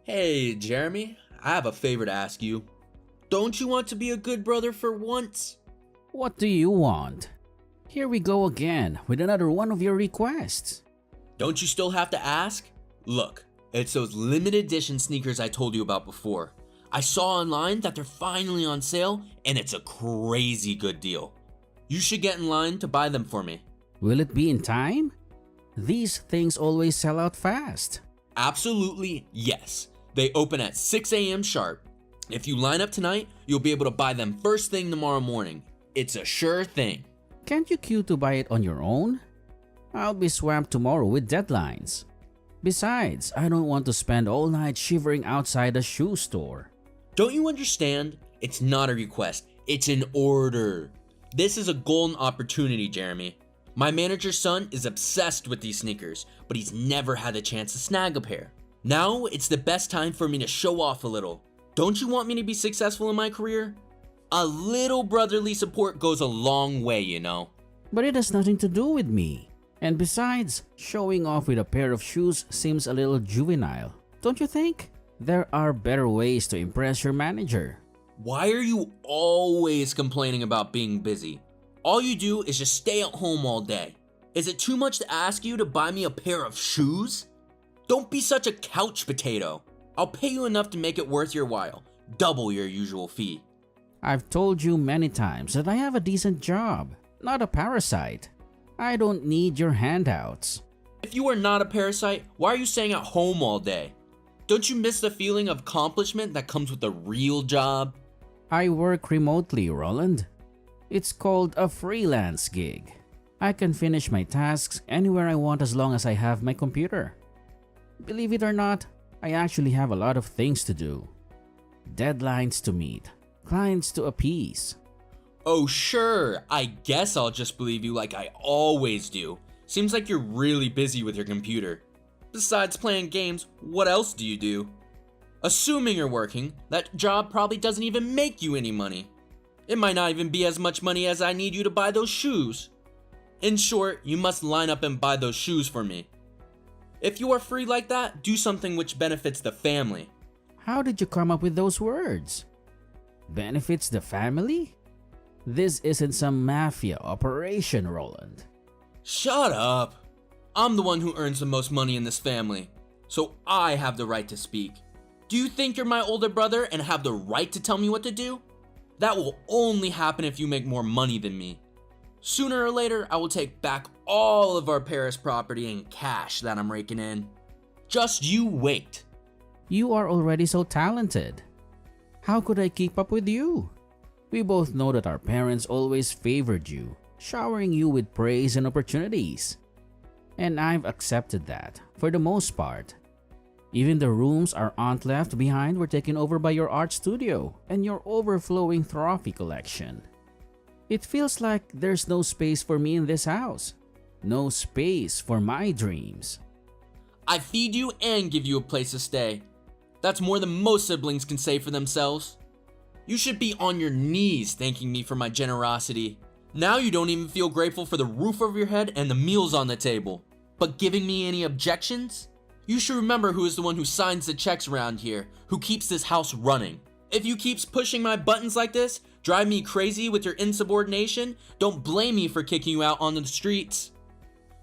Hey, Jeremy, I have a favor to ask you. Don't you want to be a good brother for once? What do you want? Here we go again with another one of your requests. Don't you still have to ask? Look, it's those limited edition sneakers I told you about before. I saw online that they're finally on sale and it's a crazy good deal. You should get in line to buy them for me. Will it be in time? These things always sell out fast. Absolutely yes. They open at 6 a.m. sharp. If you line up tonight, you'll be able to buy them first thing tomorrow morning. It's a sure thing. Can't you queue to buy it on your own? I'll be swamped tomorrow with deadlines. Besides, I don't want to spend all night shivering outside a shoe store. Don't you understand? It's not a request, it's an order. This is a golden opportunity, Jeremy. My manager's son is obsessed with these sneakers, but he's never had a chance to snag a pair. Now it's the best time for me to show off a little. Don't you want me to be successful in my career? A little brotherly support goes a long way, you know. But it has nothing to do with me. And besides, showing off with a pair of shoes seems a little juvenile, don't you think? There are better ways to impress your manager. Why are you always complaining about being busy? All you do is just stay at home all day. Is it too much to ask you to buy me a pair of shoes? Don't be such a couch potato. I'll pay you enough to make it worth your while, double your usual fee. I've told you many times that I have a decent job, not a parasite. I don't need your handouts. If you are not a parasite, why are you staying at home all day? Don't you miss the feeling of accomplishment that comes with a real job? I work remotely, Roland. It's called a freelance gig. I can finish my tasks anywhere I want as long as I have my computer. Believe it or not, I actually have a lot of things to do. Deadlines to meet, clients to appease. Oh sure, I guess I'll just believe you like I always do. Seems like you're really busy with your computer. Besides playing games, what else do you do? Assuming you're working, that job probably doesn't even make you any money. It might not even be as much money as I need you to buy those shoes. In short, you must line up and buy those shoes for me. If you are free like that, do something which benefits the family. How did you come up with those words? Benefits the family? This isn't some mafia operation, Roland. Shut up. I'm the one who earns the most money in this family, so I have the right to speak. Do you think you're my older brother and have the right to tell me what to do? That will only happen if you make more money than me. Sooner or later, I will take back all of our Paris property in cash that I'm raking in. Just you wait. You are already so talented. How could I keep up with you? We both know that our parents always favored you, showering you with praise and opportunities. And I've accepted that, for the most part. Even the rooms our aunt left behind were taken over by your art studio and your overflowing trophy collection. It feels like there's no space for me in this house. No space for my dreams. I feed you and give you a place to stay. That's more than most siblings can say for themselves. You should be on your knees thanking me for my generosity. Now you don't even feel grateful for the roof over your head and the meals on the table. But giving me any objections? You should remember who is the one who signs the checks around here, who keeps this house running. If you keep pushing my buttons like this, drive me crazy with your insubordination, don't blame me for kicking you out on the streets.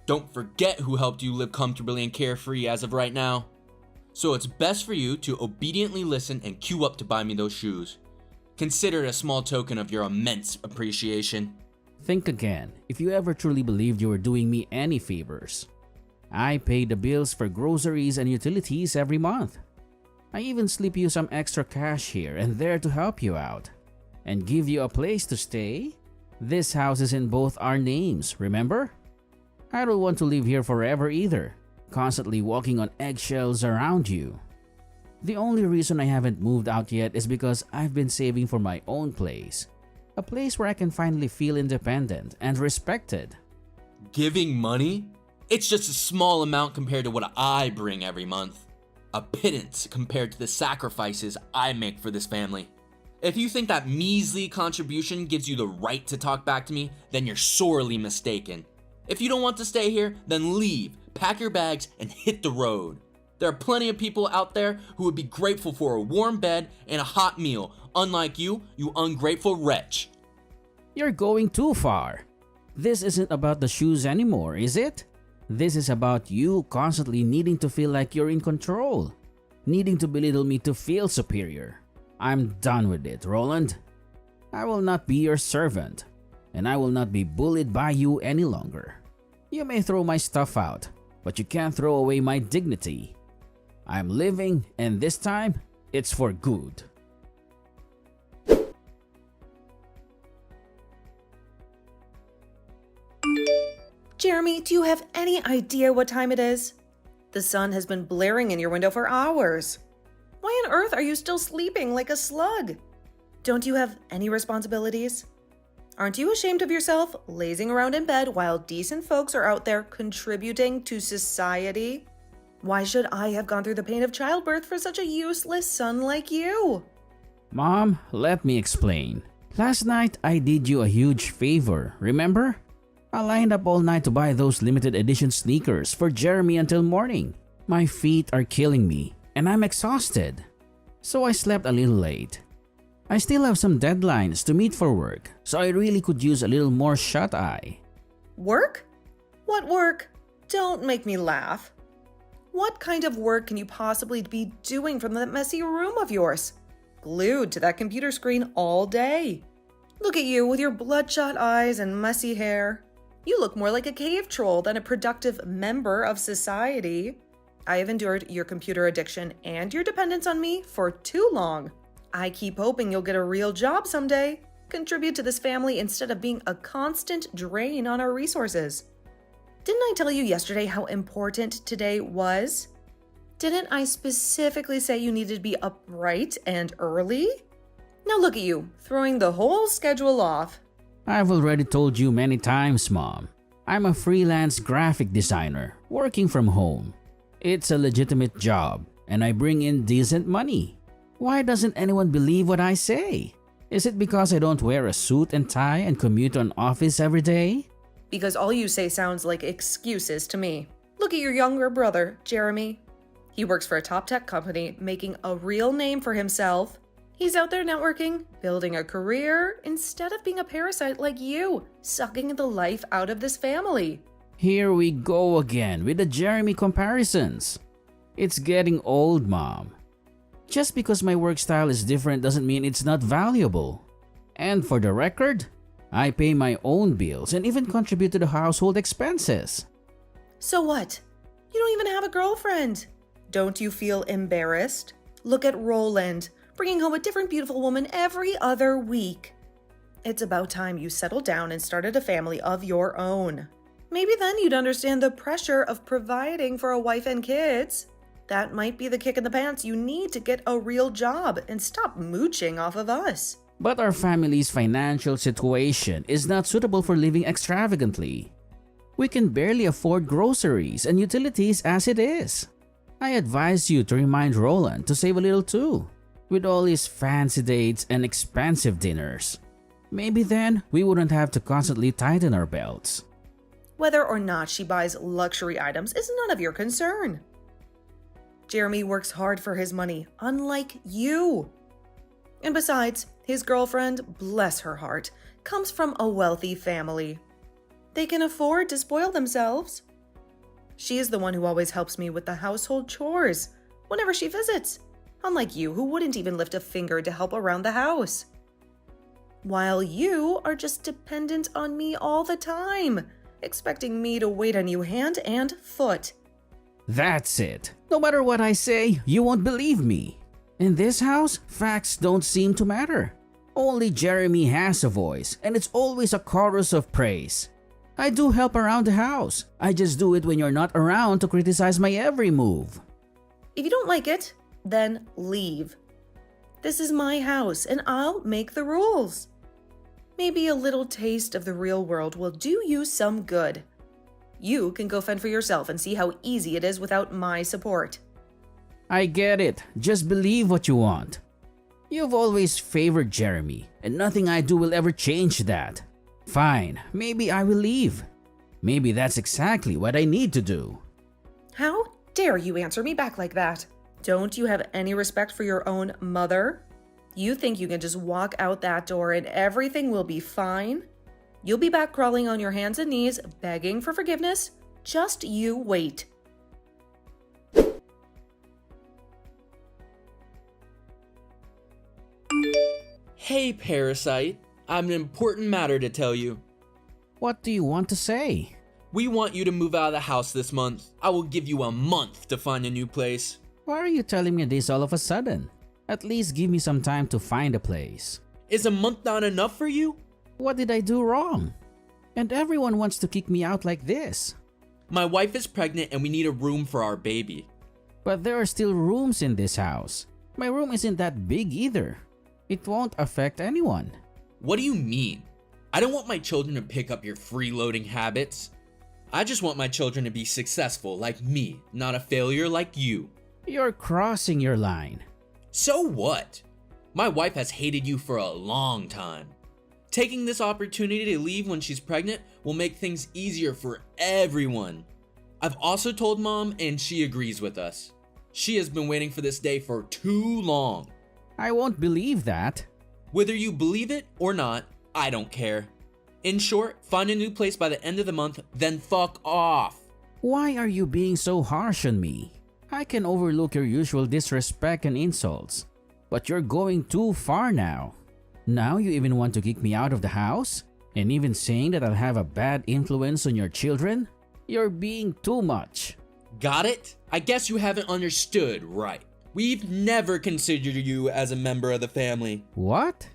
Don't forget who helped you live comfortably and carefree as of right now. So it's best for you to obediently listen and queue up to buy me those shoes. Consider it a small token of your immense appreciation. Think again if you ever truly believed you were doing me any favors. I pay the bills for groceries and utilities every month. I even slip you some extra cash here and there to help you out. And give you a place to stay? This house is in both our names, remember? I don't want to live here forever either, constantly walking on eggshells around you. The only reason I haven't moved out yet is because I've been saving for my own place. A place where I can finally feel independent and respected. Giving money? It's just a small amount compared to what I bring every month. A pittance compared to the sacrifices I make for this family. If you think that measly contribution gives you the right to talk back to me, then you're sorely mistaken. If you don't want to stay here, then leave, pack your bags, and hit the road. There are plenty of people out there who would be grateful for a warm bed and a hot meal, unlike you ungrateful wretch. You're going too far. This isn't about the shoes anymore, is it? This is about you constantly needing to feel like you're in control, needing to belittle me to feel superior. I'm done with it, Roland. I will not be your servant, and I will not be bullied by you any longer. You may throw my stuff out, but you can't throw away my dignity. I'm leaving, and this time, it's for good. Jeremy, do you have any idea what time it is? The sun has been blaring in your window for hours. Why on earth are you still sleeping like a slug? Don't you have any responsibilities? Aren't you ashamed of yourself, lazing around in bed while decent folks are out there contributing to society? Why should I have gone through the pain of childbirth for such a useless son like you? Mom, let me explain. Last night, I did you a huge favor, remember? I lined up all night to buy those limited edition sneakers for Jeremy until morning. My feet are killing me, and I'm exhausted. So I slept a little late. I still have some deadlines to meet for work, so I really could use a little more shut-eye. Work? What work? Don't make me laugh. What kind of work can you possibly be doing from that messy room of yours? Glued to that computer screen all day. Look at you with your bloodshot eyes and messy hair. You look more like a cave troll than a productive member of society. I have endured your computer addiction and your dependence on me for too long. I keep hoping you'll get a real job someday, contribute to this family instead of being a constant drain on our resources. Didn't I tell you yesterday how important today was? Didn't I specifically say you needed to be up bright and early? Now look at you, throwing the whole schedule off. I've already told you many times, Mom. I'm a freelance graphic designer working from home. It's a legitimate job, and I bring in decent money. Why doesn't anyone believe what I say? Is it because I don't wear a suit and tie and commute to an office every day? Because all you say sounds like excuses to me. Look at your younger brother, Jeremy. He works for a top tech company, making a real name for himself. He's out there networking, building a career, instead of being a parasite like you, sucking the life out of this family. Here we go again with the Jeremy comparisons. It's getting old, Mom. Just because my work style is different doesn't mean it's not valuable. And for the record, I pay my own bills and even contribute to the household expenses. So what? You don't even have a girlfriend. Don't you feel embarrassed? Look at Roland, bringing home a different beautiful woman every other week. It's about time you settled down and started a family of your own. Maybe then you'd understand the pressure of providing for a wife and kids. That might be the kick in the pants you need to get a real job and stop mooching off of us. But our family's financial situation is not suitable for living extravagantly. We can barely afford groceries and utilities as it is. I advise you to remind Roland to save a little too, with all his fancy dates and expensive dinners. Maybe then we wouldn't have to constantly tighten our belts. Whether or not she buys luxury items is none of your concern. Jeremy works hard for his money, unlike you. And besides, his girlfriend, bless her heart, comes from a wealthy family. They can afford to spoil themselves. She is the one who always helps me with the household chores whenever she visits, unlike you who wouldn't even lift a finger to help around the house. While you are just dependent on me all the time, expecting me to wait on you hand and foot. That's it. No matter what I say, you won't believe me. In this house, facts don't seem to matter. Only Jeremy has a voice, and it's always a chorus of praise. I do help around the house. I just do it when you're not around to criticize my every move. If you don't like it, then leave. This is my house, and I'll make the rules. Maybe a little taste of the real world will do you some good. You can go fend for yourself and see how easy it is without my support. I get it. Just believe what you want. You've always favored Jeremy, and nothing I do will ever change that. Fine, maybe I will leave. Maybe that's exactly what I need to do. How dare you answer me back like that? Don't you have any respect for your own mother? You think you can just walk out that door and everything will be fine? You'll be back crawling on your hands and knees, begging for forgiveness. Just you wait. Hey, Parasite. I have an important matter to tell you. What do you want to say? We want you to move out of the house this month. I will give you a month to find a new place. Why are you telling me this all of a sudden? At least give me some time to find a place. Is a month not enough for you? What did I do wrong? And everyone wants to kick me out like this. My wife is pregnant and we need a room for our baby. But there are still rooms in this house. My room isn't that big either. It won't affect anyone. What do you mean? I don't want my children to pick up your freeloading habits. I just want my children to be successful like me, not a failure like you. You're crossing your line. So what? My wife has hated you for a long time. Taking this opportunity to leave when she's pregnant will make things easier for everyone. I've also told Mom and she agrees with us. She has been waiting for this day for too long. I won't believe that. Whether you believe it or not, I don't care. In short, find a new place by the end of the month, then fuck off. Why are you being so harsh on me? I can overlook your usual disrespect and insults, but you're going too far now. Now you even want to kick me out of the house? And even saying that I'll have a bad influence on your children? You're being too much. Got it? I guess you haven't understood right. We've never considered you as a member of the family. What?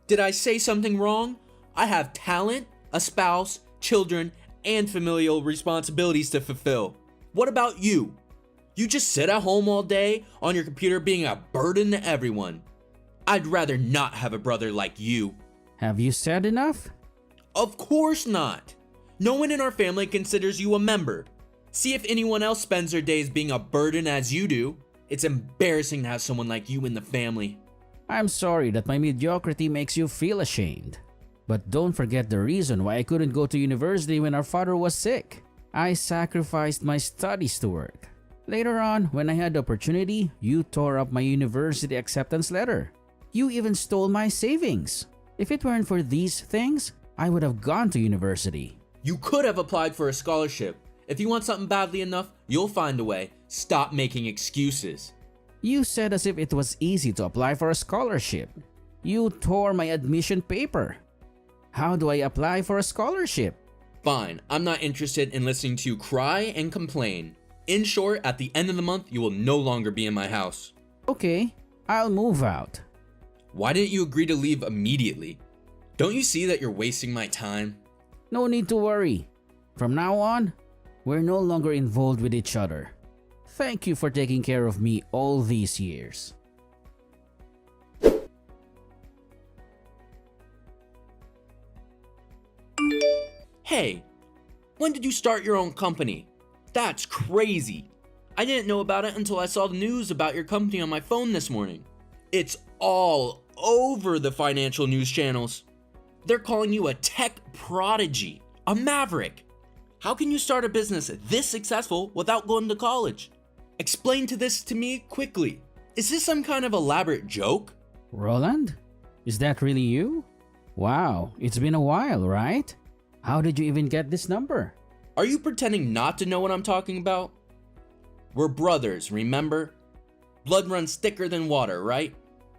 Did I say something wrong? I have talent, a spouse, children, and familial responsibilities to fulfill. What about you? You just sit at home all day on your computer being a burden to everyone. I'd rather not have a brother like you. Have you said enough? Of course not. No one in our family considers you a member. See if anyone else spends their days being a burden as you do. It's embarrassing to have someone like you in the family. I'm sorry that my mediocrity makes you feel ashamed. But don't forget the reason why I couldn't go to university when our father was sick. I sacrificed my studies to work. Later on, when I had the opportunity, you tore up my university acceptance letter. You even stole my savings. If it weren't for these things, I would have gone to university. You could have applied for a scholarship. If you want something badly enough, you'll find a way. Stop making excuses. You said as if it was easy to apply for a scholarship. You tore my admission paper. How do I apply for a scholarship? Fine, I'm not interested in listening to you cry and complain. In short, at the end of the month, you will no longer be in my house. Okay, I'll move out. Why didn't you agree to leave immediately? Don't you see that you're wasting my time? No need to worry. From now on, we're no longer involved with each other. Thank you for taking care of me all these years. Hey, when did you start your own company? That's crazy. I didn't know about it until I saw the news about your company on my phone this morning. It's all over the financial news channels. They're calling you a tech prodigy, a maverick. How can you start a business this successful without going to college? Explain this to me quickly. Is this some kind of elaborate joke? Roland? Is that really you? Wow, it's been a while, right? How did you even get this number? Are you pretending not to know what I'm talking about? We're brothers, remember? Blood runs thicker than water, right?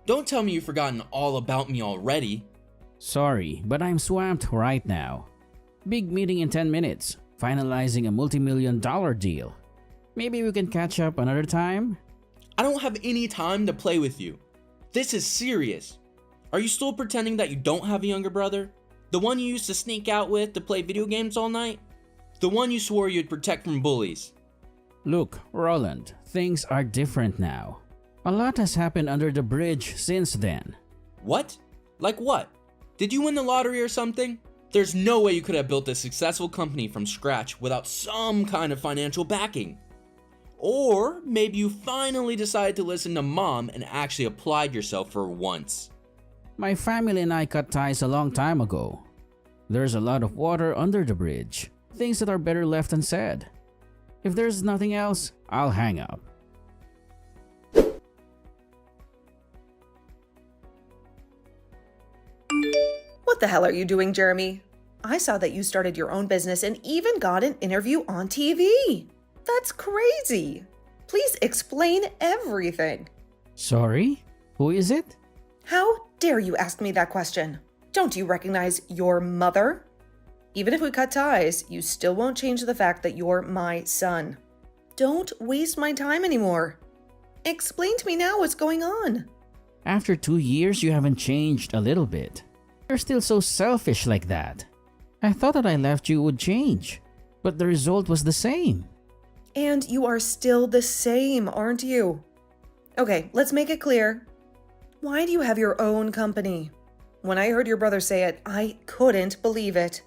Don't tell me you've forgotten all about me already. Sorry, but I'm swamped right now. Big meeting in 10 minutes, finalizing a multi-million-dollar deal. Maybe we can catch up another time? I don't have any time to play with you. This is serious. Are you still pretending that you don't have a younger brother? The one you used to sneak out with to play video games all night? The one you swore you'd protect from bullies? Look, Roland, things are different now. A lot has happened under the bridge since then. What? Like what? Did you win the lottery or something? There's no way you could have built a successful company from scratch without some kind of financial backing. Or maybe you finally decided to listen to Mom and actually applied yourself for once. My family and I cut ties a long time ago. There's a lot of water under the bridge, things that are better left unsaid. If there's nothing else, I'll hang up. What the hell are you doing, Jeremy? I saw that you started your own business and even got an interview on TV. That's crazy. Please explain everything. Sorry? Who is it? How dare you ask me that question? Don't you recognize your mother? Even if we cut ties, you still won't change the fact that you're my son. Don't waste my time anymore. Explain to me now what's going on. After 2 years, you haven't changed a little bit. You're still so selfish like that. I thought that I left you would change, but the result was the same. And you are still the same, aren't you? Okay, let's make it clear. Why do you have your own company? When I heard your brother say it, I couldn't believe it.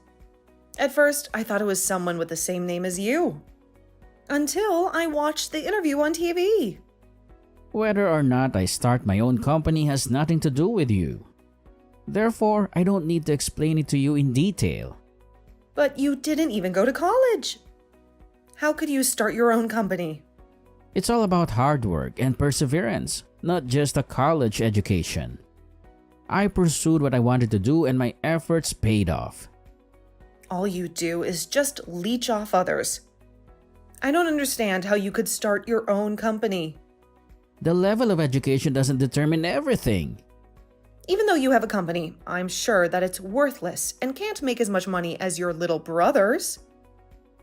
At first, I thought it was someone with the same name as you. Until I watched the interview on TV. Whether or not I start my own company has nothing to do with you. Therefore, I don't need to explain it to you in detail. But you didn't even go to college. How could you start your own company? It's all about hard work and perseverance, not just a college education. I pursued what I wanted to do and my efforts paid off. All you do is just leech off others. I don't understand how you could start your own company. The level of education doesn't determine everything. Even though you have a company, I'm sure that it's worthless and can't make as much money as your little brothers.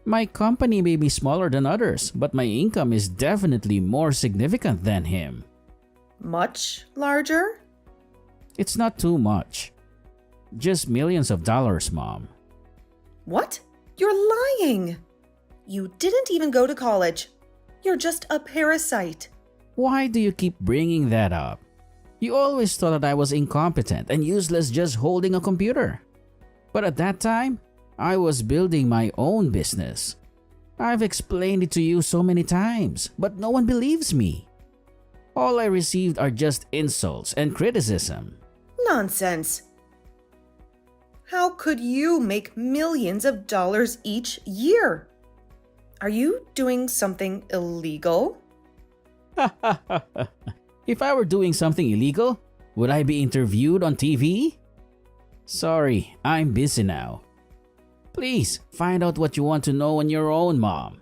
My company may be smaller than others, but my income is definitely more significant than him. Much larger? It's not too much. Just millions of dollars, Mom. What? You're lying! You didn't even go to college. You're just a parasite. Why do you keep bringing that up? You always thought that I was incompetent and useless just holding a computer. But at that time, I was building my own business. I've explained it to you so many times, but no one believes me. All I received are just insults and criticism. Nonsense. How could you make millions of dollars each year? Are you doing something illegal? If I were doing something illegal, would I be interviewed on TV? Sorry, I'm busy now. Please, find out what you want to know on your own, Mom.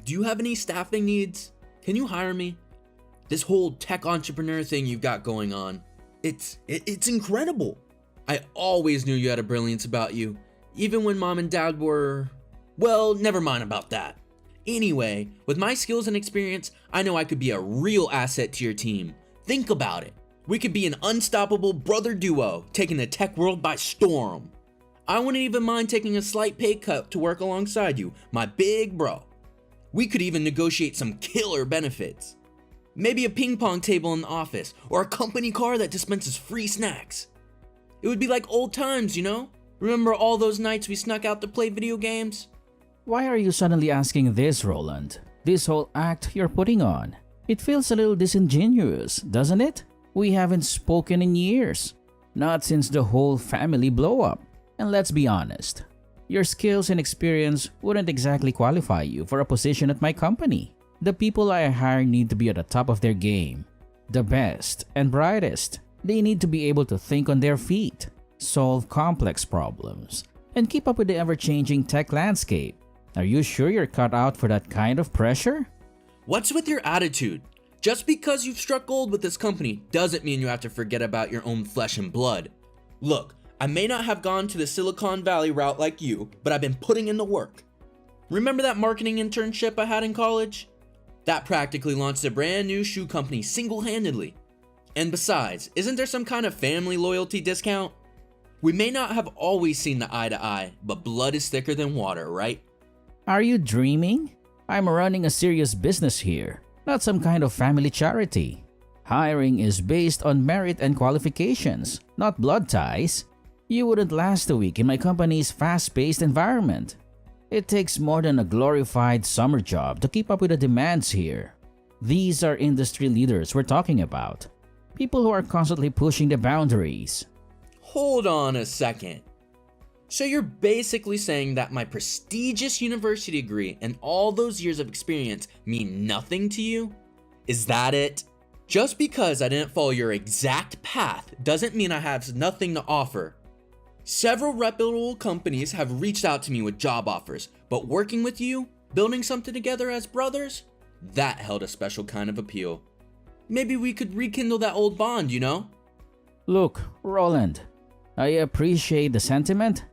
Do you have any staffing needs? Can you hire me? This whole tech entrepreneur thing you've got going on, it's incredible. I always knew you had a brilliance about you, even when Mom and Dad were... Well, never mind about that. Anyway, with my skills and experience, I know I could be a real asset to your team. Think about it. We could be an unstoppable brother duo, taking the tech world by storm. I wouldn't even mind taking a slight pay cut to work alongside you, my big bro. We could even negotiate some killer benefits. Maybe a ping pong table in the office, or a company car that dispenses free snacks. It would be like old times, you know? Remember all those nights we snuck out to play video games? Why are you suddenly asking this, Roland? This whole act you're putting on. It feels a little disingenuous, doesn't it? We haven't spoken in years. Not since the whole family blow up. And let's be honest, your skills and experience wouldn't exactly qualify you for a position at my company. The people I hire need to be at the top of their game. The best and brightest. They need to be able to think on their feet, solve complex problems, and keep up with the ever-changing tech landscape. Are you sure you're cut out for that kind of pressure? What's with your attitude? Just because you've struck gold with this company doesn't mean you have to forget about your own flesh and blood. Look, I may not have gone to the Silicon Valley route like you, but I've been putting in the work. Remember that marketing internship I had in college? That practically launched a brand new shoe company single-handedly. And besides, isn't there some kind of family loyalty discount? We may not have always seen the eye to eye, but blood is thicker than water, right? Are you dreaming? I'm running a serious business here, not some kind of family charity. Hiring is based on merit and qualifications, not blood ties. You wouldn't last a week in my company's fast-paced environment. It takes more than a glorified summer job to keep up with the demands here. These are industry leaders we're talking about. People who are constantly pushing the boundaries. Hold on a second. So you're basically saying that my prestigious university degree and all those years of experience mean nothing to you? Is that it? Just because I didn't follow your exact path doesn't mean I have nothing to offer. Several reputable companies have reached out to me with job offers, but working with you, building something together as brothers, that held a special kind of appeal. Maybe we could rekindle that old bond, you know? Look, Roland, I appreciate the sentiment,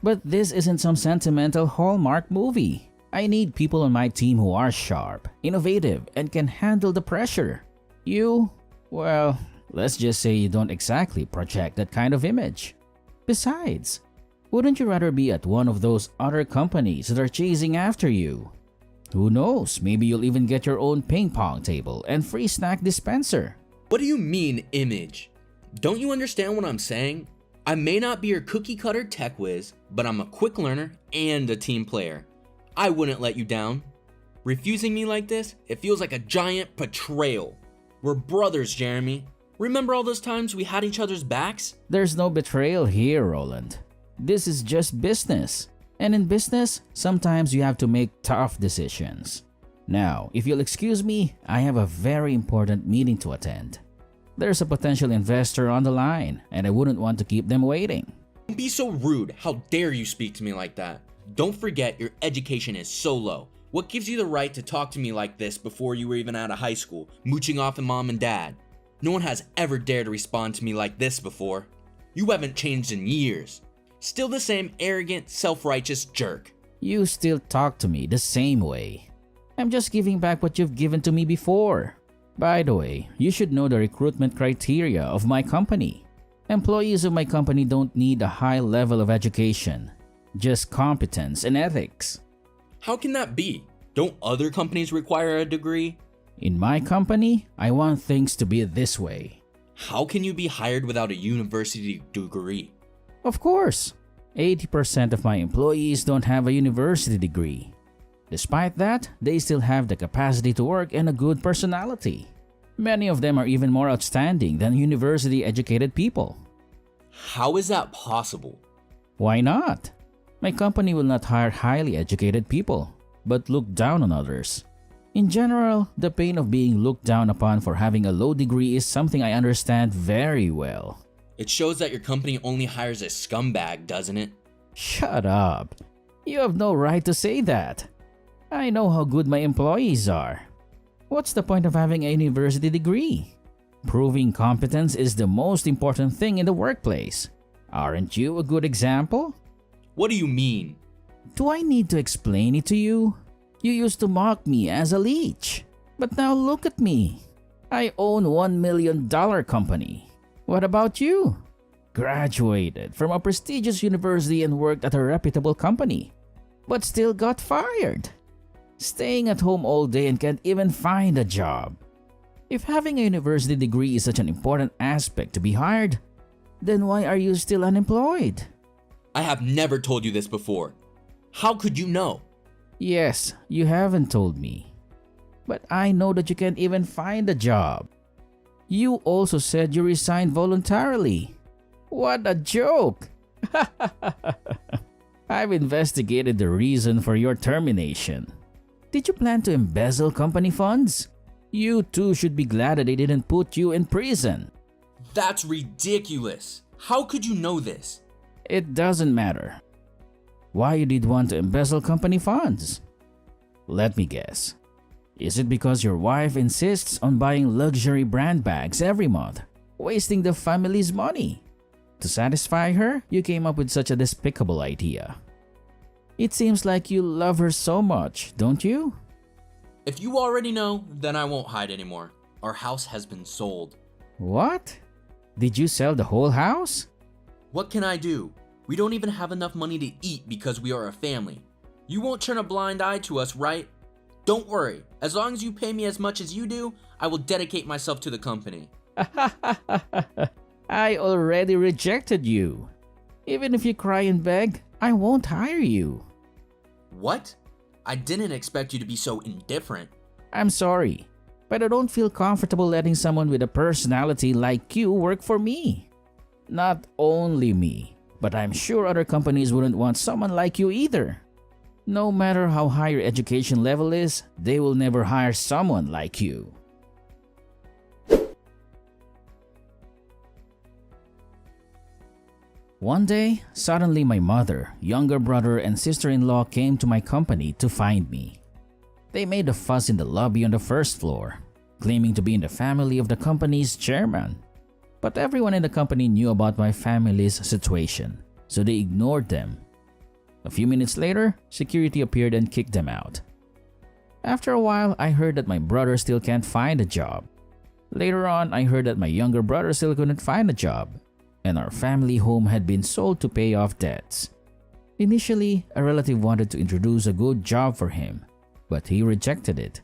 but this isn't some sentimental Hallmark movie. I need people on my team who are sharp, innovative, and can handle the pressure. You, well, let's just say you don't exactly project that kind of image. Besides, wouldn't you rather be at one of those other companies that are chasing after you? Who knows, maybe you'll even get your own ping pong table and free snack dispenser. What do you mean, image? Don't you understand what I'm saying? I may not be your cookie cutter tech whiz, but I'm a quick learner and a team player. I wouldn't let you down. Refusing me like this, it feels like a giant betrayal. We're brothers, Jeremy. Remember all those times we had each other's backs? There's no betrayal here, Roland. This is just business. And in business, sometimes you have to make tough decisions. Now, if you'll excuse me, I have a very important meeting to attend. There's a potential investor on the line, and I wouldn't want to keep them waiting. Don't be so rude. How dare you speak to me like that? Don't forget your education is so low. What gives you the right to talk to me like this before you were even out of high school, mooching off of mom and dad? No one has ever dared to respond to me like this before. You haven't changed in years. Still the same arrogant, self-righteous jerk. You still talk to me the same way. I'm just giving back what you've given to me before. By the way, you should know the recruitment criteria of my company. Employees of my company don't need a high level of education, just competence and ethics. How can that be? Don't other companies require a degree? In my company, I want things to be this way. How can you be hired without a university degree? Of course, 80% of my employees don't have a university degree. Despite that, they still have the capacity to work and a good personality. Many of them are even more outstanding than university-educated people. How is that possible? Why not? My company will not hire highly educated people, but look down on others. In general, the pain of being looked down upon for having a low degree is something I understand very well. It shows that your company only hires a scumbag, doesn't it? Shut up. You have no right to say that. I know how good my employees are. What's the point of having a university degree? Proving competence is the most important thing in the workplace. Aren't you a good example? What do you mean? Do I need to explain it to you? You used to mock me as a leech. But now look at me. I own $1 million company. What about you? Graduated from a prestigious university and worked at a reputable company, but still got fired. Staying at home all day and can't even find a job. If having a university degree is such an important aspect to be hired, then why are you still unemployed? I have never told you this before. How could you know? Yes, you haven't told me. But I know that you can't even find a job. You also said you resigned voluntarily. What a joke! I've investigated the reason for your termination. Did you plan to embezzle company funds? You too should be glad that they didn't put you in prison. That's ridiculous. How could you know this? It doesn't matter. Why you did want to embezzle company funds? Let me guess. Is it because your wife insists on buying luxury brand bags every month, wasting the family's money? To satisfy her, you came up with such a despicable idea. It seems like you love her so much, don't you? If you already know, then I won't hide anymore. Our house has been sold. What? Did you sell the whole house? What can I do? We don't even have enough money to eat because we are a family. You won't turn a blind eye to us, right? Don't worry. As long as you pay me as much as you do, I will dedicate myself to the company. I already rejected you. Even if you cry and beg, I won't hire you. What? I didn't expect you to be so indifferent. I'm sorry, but I don't feel comfortable letting someone with a personality like you work for me. Not only me, But I'm sure other companies wouldn't want someone like you either. No matter how high your education level is, they will never hire someone like you. One day, suddenly my mother, younger brother, and sister-in-law came to my company to find me. They made a fuss in the lobby on the first floor, claiming to be in the family of the company's chairman. But everyone in the company knew about my family's situation, so they ignored them. A few minutes later, security appeared and kicked them out. After a while, I heard that my brother still can't find a job. Later on, I heard that my younger brother still couldn't find a job, and our family home had been sold to pay off debts. Initially, a relative wanted to introduce a good job for him, but he rejected it,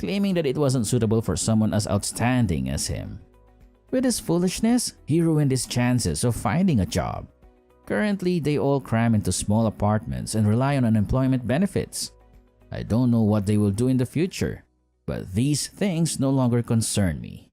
claiming that it wasn't suitable for someone as outstanding as him. With his foolishness, he ruined his chances of finding a job. Currently, they all cram into small apartments and rely on unemployment benefits. I don't know what they will do in the future, but these things no longer concern me.